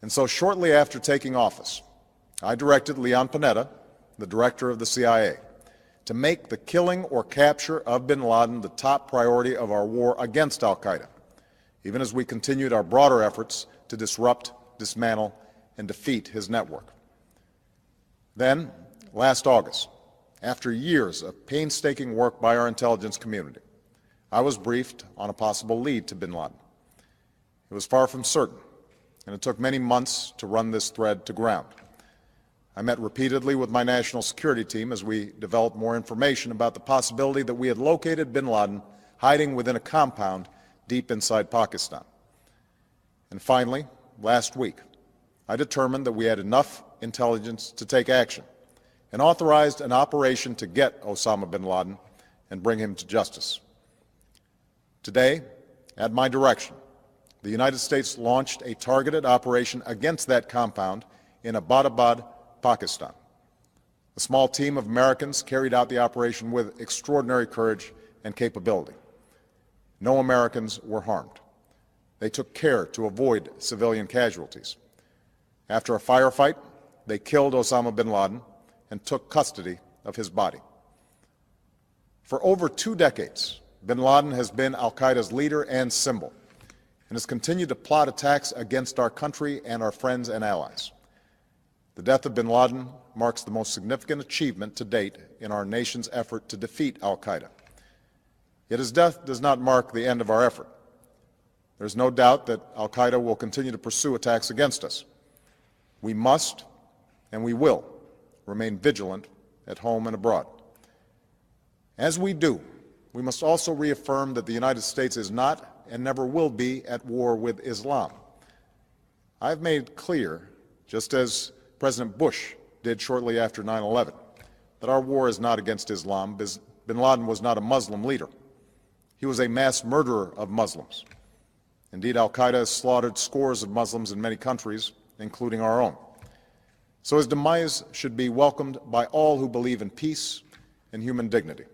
And so shortly after taking office, I directed Leon Panetta, the director of the CIA, to make the killing or capture of bin Laden the top priority of our war against al-Qaeda, even as we continued our broader efforts to disrupt, dismantle, and defeat his network. Then, last August, after years of painstaking work by our intelligence community, I was briefed on a possible lead to bin Laden. It was far from certain, and it took many months to run this thread to ground. I met repeatedly with my national security team as we developed more information about the possibility that we had located bin Laden hiding within a compound deep inside Pakistan. And finally, last week, I determined that we had enough intelligence to take action and authorized an operation to get Osama bin Laden and bring him to justice. Today, at my direction, the United States launched a targeted operation against that compound in Abbottabad, Pakistan. A small team of Americans carried out the operation with extraordinary courage and capability. No Americans were harmed. They took care to avoid civilian casualties. After a firefight, they killed Osama bin Laden and took custody of his body. For over 2 decades, bin Laden has been al-Qaeda's leader and symbol, and has continued to plot attacks against our country and our friends and allies. The death of bin Laden marks the most significant achievement to date in our nation's effort to defeat al-Qaeda. Yet his death does not mark the end of our effort. There is no doubt that al-Qaeda will continue to pursue attacks against us. We must, and we will, remain vigilant at home and abroad. As we do, we must also reaffirm that the United States is not and never will be at war with Islam. I've made clear, just as President Bush did shortly after 9/11, that our war is not against Islam. Bin Laden was not a Muslim leader. He was a mass murderer of Muslims. Indeed, al-Qaeda has slaughtered scores of Muslims in many countries, including our own. So his demise should be welcomed by all who believe in peace and human dignity.